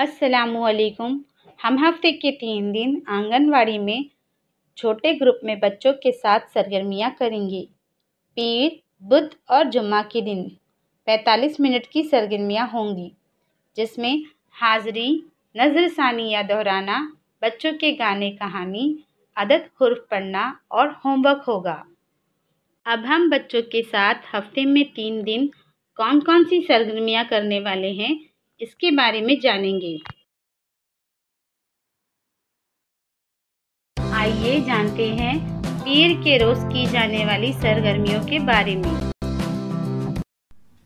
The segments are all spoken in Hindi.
अस्सलामुअलैकुम। हम हफ्ते के 3 दिन आंगनवाड़ी में छोटे ग्रुप में बच्चों के साथ सरगर्मियाँ करेंगे। पीर, बुध और जुम्मा के दिन 45 मिनट की सरगर्मियाँ होंगी, जिसमें हाज़री, नज़रसानी या दोहराना, बच्चों के गाने कहानी, अदद हुर्फ पढ़ना और होमवर्क होगा। अब हम बच्चों के साथ हफ्ते में 3 दिन कौन कौन सी सरगर्मियाँ करने वाले हैं, इसके बारे में जानेंगे। आइए जानते हैं पीर के रोज की जाने वाली सरगर्मियों के बारे में।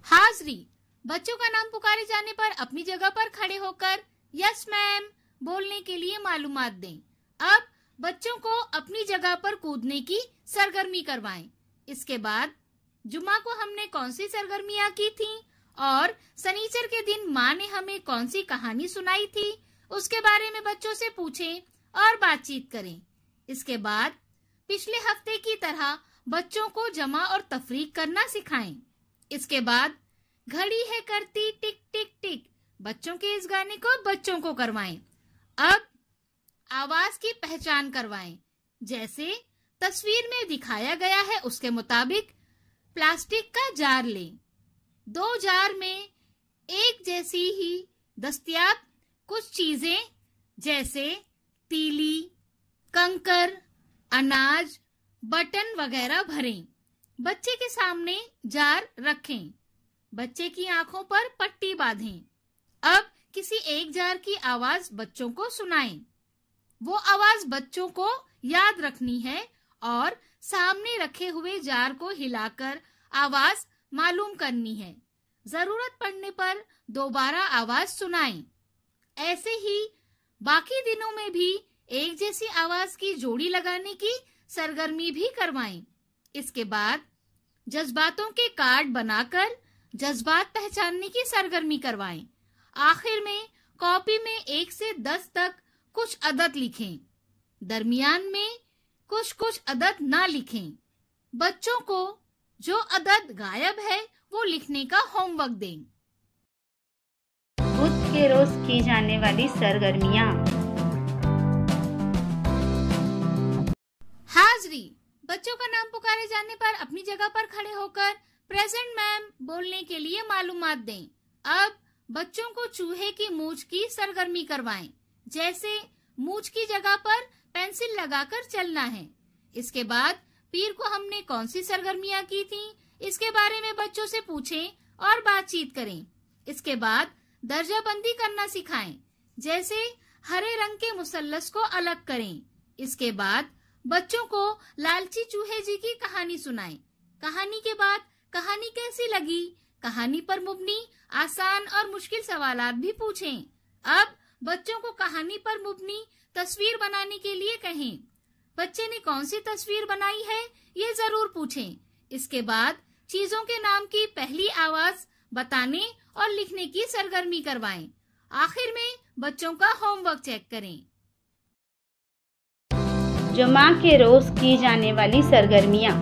हाज़री, बच्चों का नाम पुकारे जाने पर अपनी जगह पर खड़े होकर यस मैम बोलने के लिए मालूमात दें। अब बच्चों को अपनी जगह पर कूदने की सरगर्मी करवाएं। इसके बाद जुम्मा को हमने कौन सी सरगर्मियाँ की थी और सनीचर के दिन माँ ने हमें कौन सी कहानी सुनाई थी, उसके बारे में बच्चों से पूछें और बातचीत करें। इसके बाद पिछले हफ्ते की तरह बच्चों को जमा और तफरीक करना सिखाएं। इसके बाद घड़ी है करती टिक टिक टिक, बच्चों के इस गाने को बच्चों को करवाएं। अब आवाज की पहचान करवाएं, जैसे तस्वीर में दिखाया गया है उसके मुताबिक प्लास्टिक का जार लें। 2 जार में एक जैसी ही दस्तयाब कुछ चीजें जैसे तीली, कंकर, अनाज, बटन वगैरह भरें। बच्चे के सामने जार रखें। बच्चे की आंखों पर पट्टी बांधें। अब किसी एक जार की आवाज बच्चों को सुनाएं। वो आवाज बच्चों को याद रखनी है और सामने रखे हुए जार को हिलाकर आवाज मालूम करनी है। जरूरत पड़ने पर दोबारा आवाज सुनाएं। ऐसे ही बाकी दिनों में भी एक जैसी आवाज की जोड़ी लगाने की सरगर्मी भी करवाएं। इसके बाद जज्बातों के कार्ड बनाकर जज्बात पहचानने की सरगर्मी करवाएं। आखिर में कॉपी में 1 से 10 तक कुछ अदद लिखें। दरमियान में कुछ कुछ अदद ना लिखें। बच्चों को जो अदद गायब है वो लिखने का होमवर्क दें। बुध के रोज की जाने वाली सरगर्मियाँ। हाज़री, बच्चों का नाम पुकारे जाने पर अपनी जगह पर खड़े होकर प्रेजेंट मैम बोलने के लिए मालूमात दें। अब बच्चों को चूहे की मूंछ की सरगर्मी करवाएं, जैसे मूंछ की जगह पर पेंसिल लगाकर चलना है। इसके बाद पीर को हमने कौन सी सरगर्मियाँ की थी, इसके बारे में बच्चों से पूछें और बातचीत करें। इसके बाद दर्जाबंदी करना सिखाएं, जैसे हरे रंग के मुसल्लस को अलग करें। इसके बाद बच्चों को लालची चूहे जी की कहानी सुनाएं। कहानी के बाद कहानी कैसी लगी, कहानी पर मुबनी आसान और मुश्किल सवालात भी पूछें। अब बच्चों को कहानी पर मुबनी तस्वीर बनाने के लिए कहें। बच्चे ने कौन सी तस्वीर बनाई है ये जरूर पूछें। इसके बाद चीजों के नाम की पहली आवाज बताने और लिखने की सरगर्मी करवाएं। आखिर में बच्चों का होमवर्क चेक करें। जुम्मा के रोज की जाने वाली सरगर्मियाँ।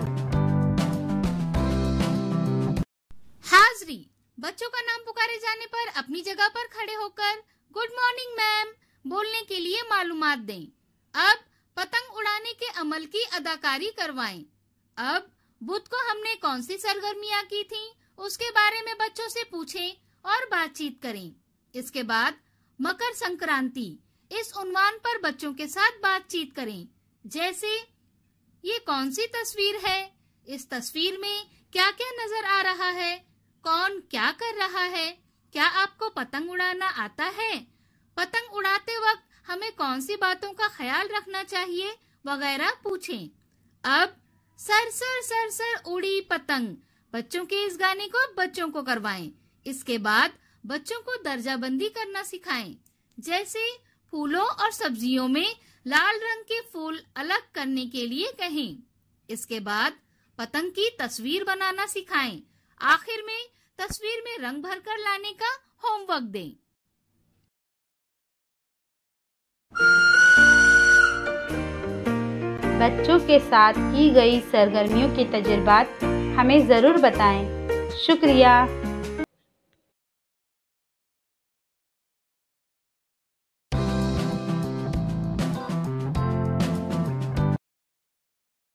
हाज़री, बच्चों का नाम पुकारे जाने पर अपनी जगह पर खड़े होकर गुड मॉर्निंग मैम बोलने के लिए मालूमात दें। अब पतंग उड़ाने के अमल की अदाकारी करवाएं। अब बुध को हमने कौन सी सरगर्मियाँ की थी, उसके बारे में बच्चों से पूछें और बातचीत करें। इसके बाद मकर संक्रांति इस उन्वान पर बच्चों के साथ बातचीत करें, जैसे ये कौन सी तस्वीर है, इस तस्वीर में क्या क्या नजर आ रहा है, कौन क्या कर रहा है, क्या आपको पतंग उड़ाना आता है, पतंग उड़ाते वक्त हमें कौन सी बातों का ख्याल रखना चाहिए वगैरह पूछें। अब सर सर सर सर उड़ी पतंग, बच्चों के इस गाने को बच्चों को करवाएं। इसके बाद बच्चों को दर्जाबंदी करना सिखाएं, जैसे फूलों और सब्जियों में लाल रंग के फूल अलग करने के लिए कहें। इसके बाद पतंग की तस्वीर बनाना सिखाएं। आखिर में तस्वीर में रंग भरकर लाने का होमवर्क दें। बच्चों के साथ की गई सरगर्मियों के तजुर्बात हमें ज़रूर बताएं। शुक्रिया।